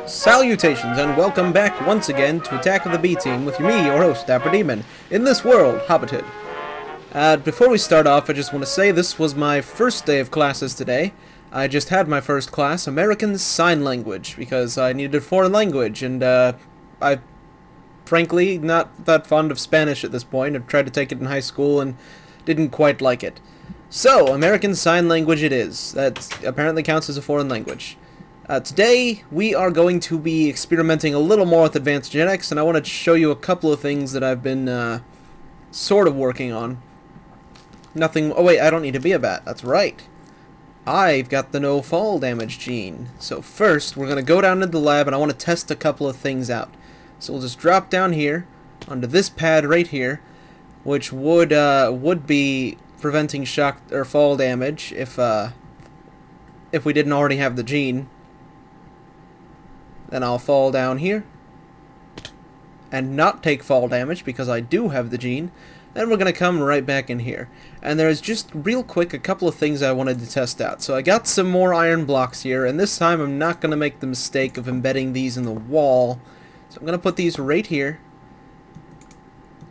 Salutations and welcome back once again to Attack of the B-Team with me, your host, DapperDemon, in this world, Hobbiton. Before we start off, I just want to say this was my first day of classes today. I just had my first class, American Sign Language, because I needed a foreign language, and I'm frankly not that fond of Spanish at this point. I've tried to take it in high school and didn't quite like it. So, American Sign Language it is. That apparently counts as a foreign language. Today, we are going to be experimenting a little more with advanced genetics, and I want to show you a couple of things that I've been, sort of working on. Nothing... Oh wait, I don't need to be a bat. That's right. I've got the no fall damage gene. So first, we're going to go down to the lab, and I want to test a couple of things out. So we'll just drop down here, onto this pad right here, which would be preventing shock or fall damage if we didn't already have the gene. Then I'll fall down here and not take fall damage because I do have the gene. Then we're going to come right back in here. And there's just real quick a couple of things I wanted to test out. So I got some more iron blocks here, and this time I'm not going to make the mistake of embedding these in the wall. So I'm going to put these right here.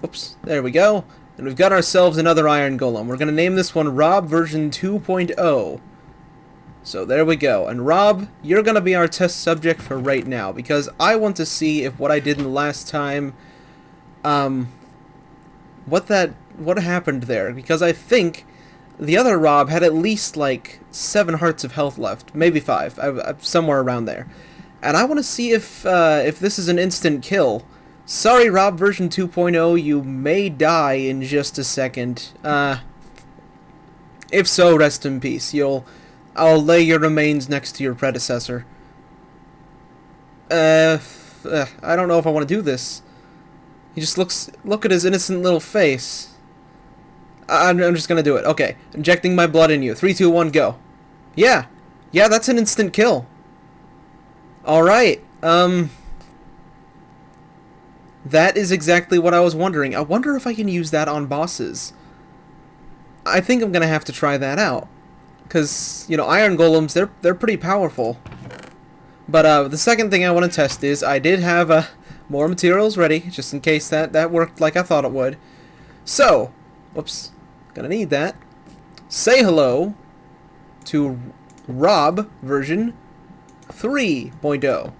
Oops, there we go. And we've got ourselves another iron golem. We're going to name this one Rob version 2.0. So there we go. And Rob, you're going to be our test subject for right now, because I want to see if what I did in the last time, what happened there. Because I think the other Rob had at least like 7 hearts of health left, maybe 5, somewhere around there. And I want to see if this is an instant kill. Sorry, Rob version 2.0, you may die in just a second. If so, rest in peace. I'll lay your remains next to your predecessor. I don't know if I want to do this. He just look at his innocent little face. I'm just gonna do it. Okay, injecting my blood in you. 3, 2, 1, go. Yeah, that's an instant kill. Alright, that is exactly what I was wondering. I wonder if I can use that on bosses. I think I'm gonna have to try that out. Because, you know, iron golems, they're pretty powerful. But the second thing I want to test is I did have more materials ready, just in case that worked like I thought it would. So, whoops, gonna need that. Say hello to Rob version 3.0.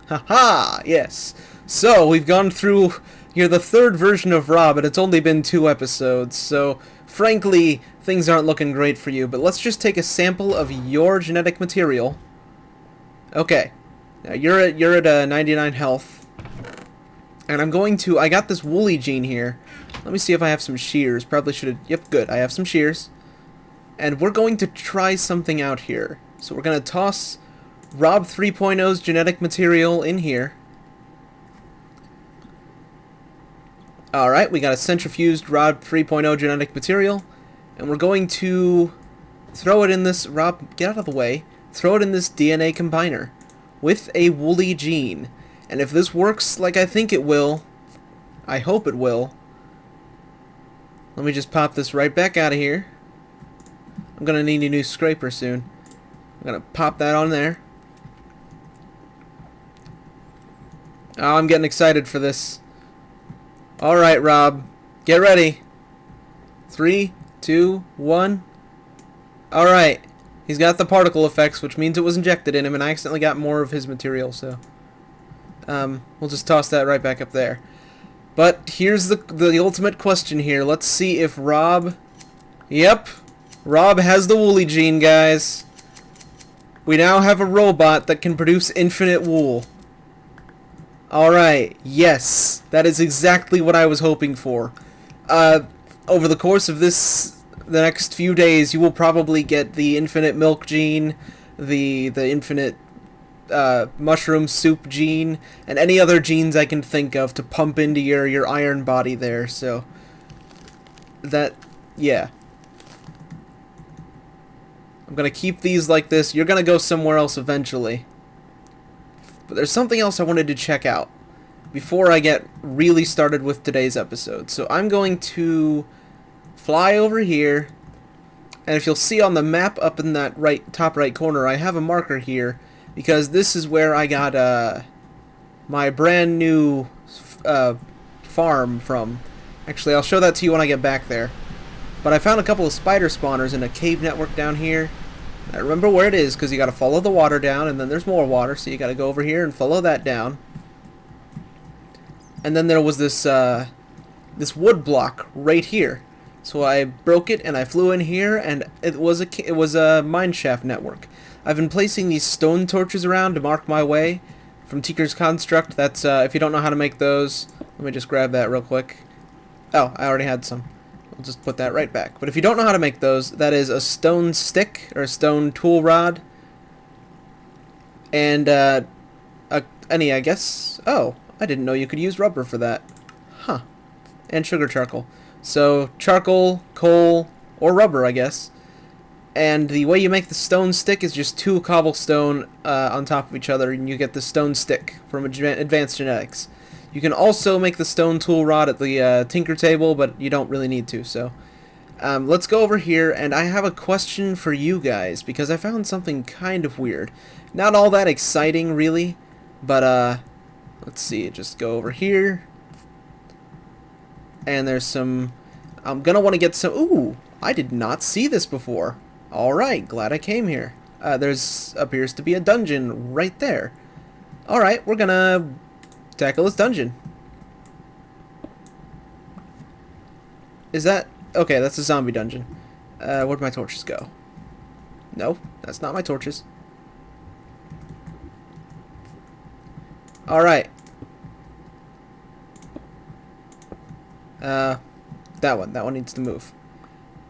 Haha, yes. So, we've gone through, you're the 3rd version of Rob, and it's only been 2 episodes, so frankly, things aren't looking great for you, but let's just take a sample of your genetic material. Okay, now you're at 99 health, and I got this woolly gene here. Let me see if I have some shears. Probably should have, yep, good, I have some shears. And we're going to try something out here. So we're going to toss Rob 3.0's genetic material in here. Alright, we got a centrifuged Rob 3.0 genetic material. And we're going to throw it in this, Rob, get out of the way, throw it in this DNA combiner with a woolly gene. And if this works like I think it will, I hope it will, let me just pop this right back out of here. I'm going to need a new scraper soon. I'm going to pop that on there. Oh, I'm getting excited for this. Alright, Rob, get ready. 3, 2, 1. Alright. He's got the particle effects, which means it was injected in him, and I accidentally got more of his material, so we'll just toss that right back up there. But here's the ultimate question here. Let's see if Rob... Yep. Rob has the woolly gene, guys. We now have a robot that can produce infinite wool. Alright. Yes. That is exactly what I was hoping for. Over the course of the next few days, you will probably get the infinite milk gene, the infinite mushroom soup gene, and any other genes I can think of to pump into your iron body there. So yeah. I'm gonna keep these like this. You're gonna go somewhere else eventually. But there's something else I wanted to check out before I get really started with today's episode. So I'm going to fly over here, and if you'll see on the map up in that top right corner, I have a marker here because this is where I got my brand new farm from. Actually, I'll show that to you when I get back there. But I found a couple of spider spawners in a cave network down here. I remember where it is because you got to follow the water down, and then there's more water, so you got to go over here and follow that down. And then there was this this wood block right here. So I broke it and I flew in here, and it was a mine shaft network. I've been placing these stone torches around to mark my way from Tinker's Construct. That's if you don't know how to make those, let me just grab that real quick. Oh, I already had some. I'll just put that right back. But if you don't know how to make those, that is a stone stick or a stone tool rod, and any, I guess. Oh, I didn't know you could use rubber for that. Huh. And sugar charcoal. So charcoal, coal, or rubber, I guess. And the way you make the stone stick is just 2 cobblestone on top of each other, and you get the stone stick from Advanced Genetics. You can also make the stone tool rod at the Tinker table, but you don't really need to. So let's go over here, and I have a question for you guys, because I found something kind of weird. Not all that exciting, really, but let's see, just go over here. And there's some... I'm going to want to get some... Ooh, I did not see this before. Alright, glad I came here. There's appears to be a dungeon right there. Alright, we're going to tackle this dungeon. Is that... Okay, that's a zombie dungeon. Where'd my torches go? No, that's not my torches. Alright. That one needs to move.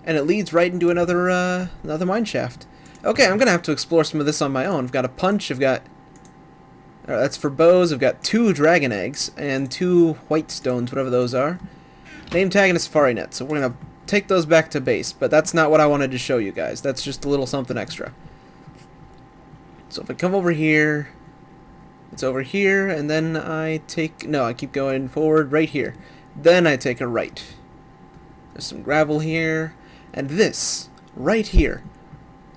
And it leads right into another mine shaft. Okay, I'm gonna have to explore some of this on my own. I've got a punch, I've got... that's for bows, I've got 2 dragon eggs, and 2 white stones, whatever those are. Name tag and a safari net, so we're gonna take those back to base, but that's not what I wanted to show you guys. That's just a little something extra. So if I come over here, it's over here, and then I take... No, I keep going forward right here. Then I take a right. There's some gravel here. And this, right here.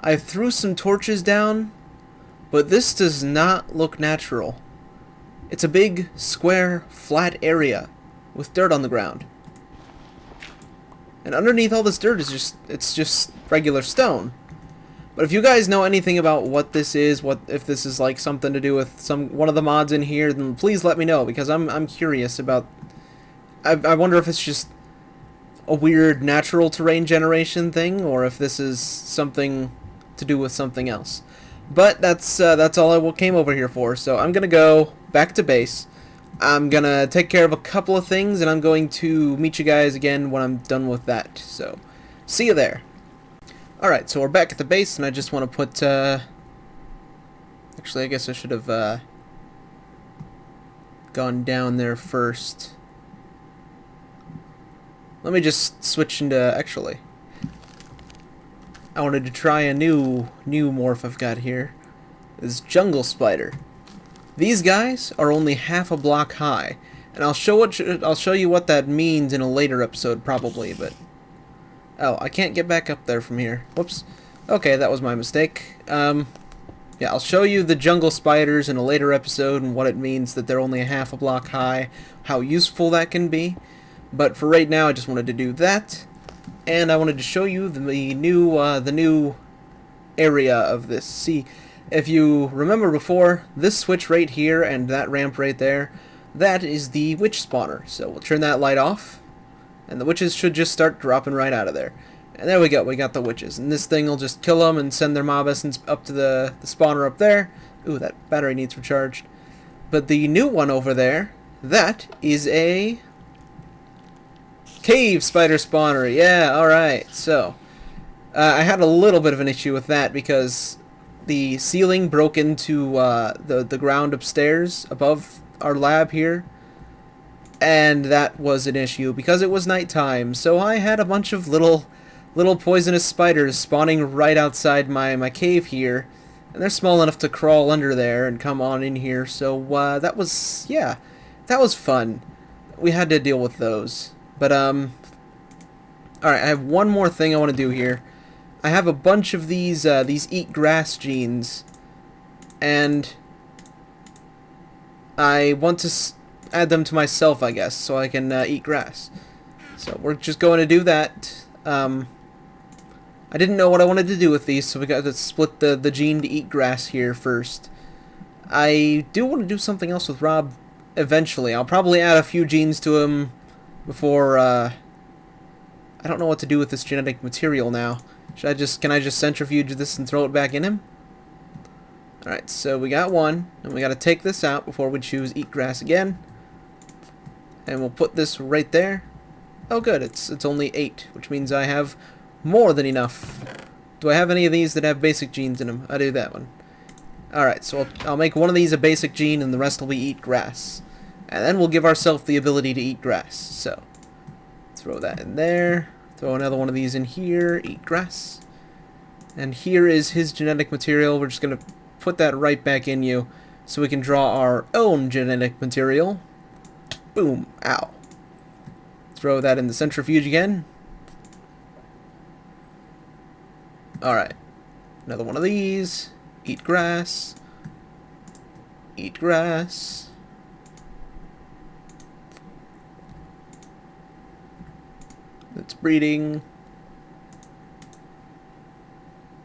I threw some torches down, but this does not look natural. It's a big, square, flat area with dirt on the ground. And underneath all this dirt is it's just regular stone. But if you guys know anything about what this is, if this is like something to do with one of the mods in here, then please let me know, because I'm curious about... I wonder if it's just a weird natural terrain generation thing, or if this is something to do with something else. But that's all I came over here for. So I'm gonna go back to base. I'm gonna take care of a couple of things, and I'm going to meet you guys again when I'm done with that. So see you there. Alright, so we're back at the base, and I just want to put... Actually, I guess I should have gone down there first. Let me just switch into... Actually, I wanted to try a new morph I've got here. This jungle spider. These guys are only half a block high, and I'll show you what that means in a later episode, probably. But oh, I can't get back up there from here. Whoops. Okay, that was my mistake. Yeah, I'll show you the jungle spiders in a later episode and what it means that they're only a half a block high, how useful that can be. But for right now, I just wanted to do that, and I wanted to show you the new area of this. See, if you remember before, this switch right here and that ramp right there, that is the witch spawner. So we'll turn that light off, and the witches should just start dropping right out of there. And there we go, we got the witches. And this thing will just kill them and send their mob essence up to the spawner up there. Ooh, that battery needs recharged. But the new one over there, that is a... cave spider spawner. Yeah, alright. So, I had a little bit of an issue with that because the ceiling broke into the ground upstairs above our lab here. And that was an issue because it was nighttime. So I had a bunch of little poisonous spiders spawning right outside my cave here. And they're small enough to crawl under there and come on in here. So that was, yeah, that was fun. We had to deal with those. But, alright, I have one more thing I want to do here. I have a bunch of these eat grass genes and I want to add them to myself, I guess, so I can eat grass. So we're just going to do that. I didn't know what I wanted to do with these, so we got to split the gene to eat grass here first. I do want to do something else with Rob eventually. I'll probably add a few genes to him before, I don't know what to do with this genetic material now. Can I just centrifuge this and throw it back in him? Alright, so we got one, and we got to take this out before we choose eat grass again. And we'll put this right there. Oh good, it's only 8, which means I have more than enough. Do I have any of these that have basic genes in them? I do that one. Alright, so I'll make one of these a basic gene and the rest will be eat grass. And then we'll give ourselves the ability to eat grass. So, throw that in there. Throw another one of these in here. Eat grass. And here is his genetic material. We're just going to put that right back in you so we can draw our own genetic material. Boom. Ow. Throw that in the centrifuge again. Alright. Another one of these. Eat grass. Eat grass. It's breeding.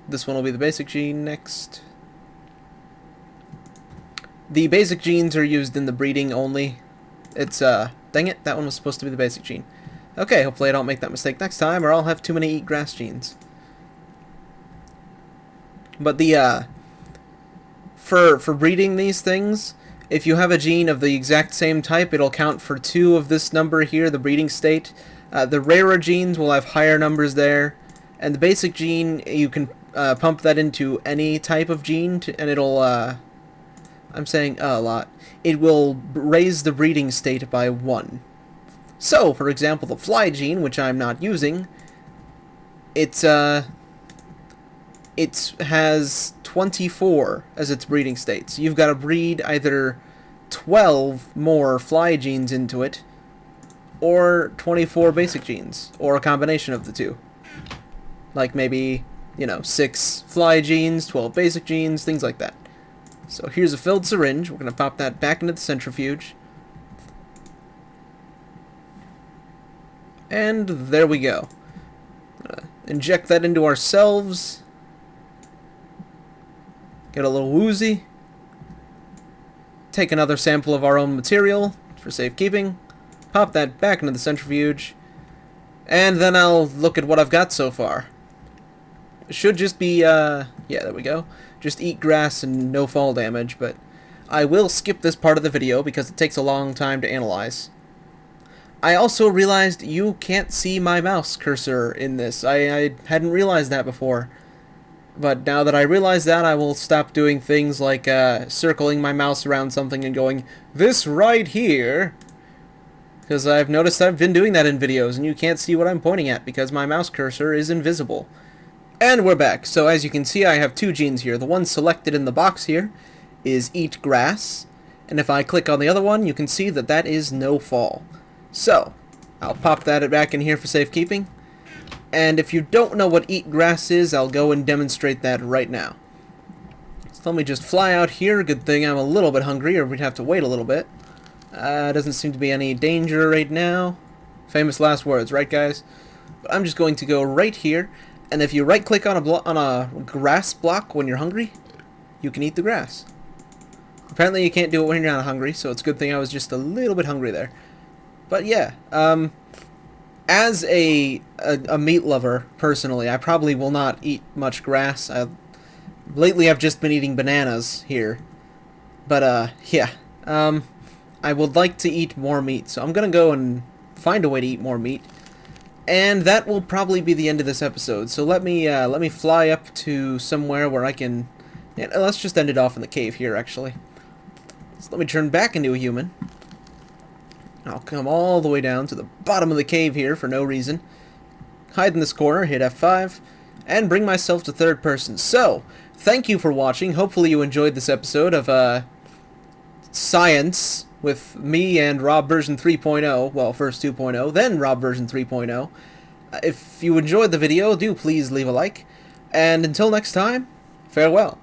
This one will be the basic gene next. The basic genes are used in the breeding only. It's, dang it, that one was supposed to be the basic gene. Okay, hopefully I don't make that mistake next time, or I'll have too many eat grass genes. But the, for breeding these things, if you have a gene of the exact same type, it'll count for 2 of this number here, the breeding state. The rarer genes will have higher numbers there, and the basic gene, you can pump that into any type of gene, and it'll, I'm saying a lot, it will raise the breeding state by 1. So, for example, the fly gene, which I'm not using, it has 24 as its breeding state. So you've got to breed either 12 more fly genes into it, or 24 basic genes, or a combination of the two. Like maybe, 6 fly genes, 12 basic genes, things like that. So here's a filled syringe. We're going to pop that back into the centrifuge. And there we go. Inject that into ourselves. Get a little woozy. Take another sample of our own material for safekeeping. Pop that back into the centrifuge. And then I'll look at what I've got so far. It should just be, yeah, there we go. Just eat grass and no fall damage, but I will skip this part of the video because it takes a long time to analyze. I also realized you can't see my mouse cursor in this. I hadn't realized that before. But now that I realize that, I will stop doing things like circling my mouse around something and going, this right here. Because I've noticed I've been doing that in videos, and you can't see what I'm pointing at because my mouse cursor is invisible. And we're back. So as you can see, I have 2 genes here. The one selected in the box here is eat grass. And if I click on the other one, you can see that that is no fall. So, I'll pop that back in here for safekeeping. And if you don't know what eat grass is, I'll go and demonstrate that right now. So let me just fly out here. Good thing I'm a little bit hungry, or we'd have to wait a little bit. Doesn't seem to be any danger right now. Famous last words, right guys? But I'm just going to go right here. And if you right-click on a grass block when you're hungry, you can eat the grass. Apparently you can't do it when you're not hungry, so it's a good thing I was just a little bit hungry there. But yeah, as a meat lover, personally, I probably will not eat much grass. Lately I've just been eating bananas here. But, yeah. I would like to eat more meat, so I'm gonna go and find a way to eat more meat. And that will probably be the end of this episode. So let me fly up to somewhere where I can... Yeah, let's just end it off in the cave here, actually. So let me turn back into a human. I'll come all the way down to the bottom of the cave here for no reason. Hide in this corner, hit F5, and bring myself to third person. So, thank you for watching. Hopefully you enjoyed this episode of science with me and Rob version 3.0. Well, first 2.0, then Rob version 3.0. If you enjoyed the video, do please leave a like. And until next time, farewell.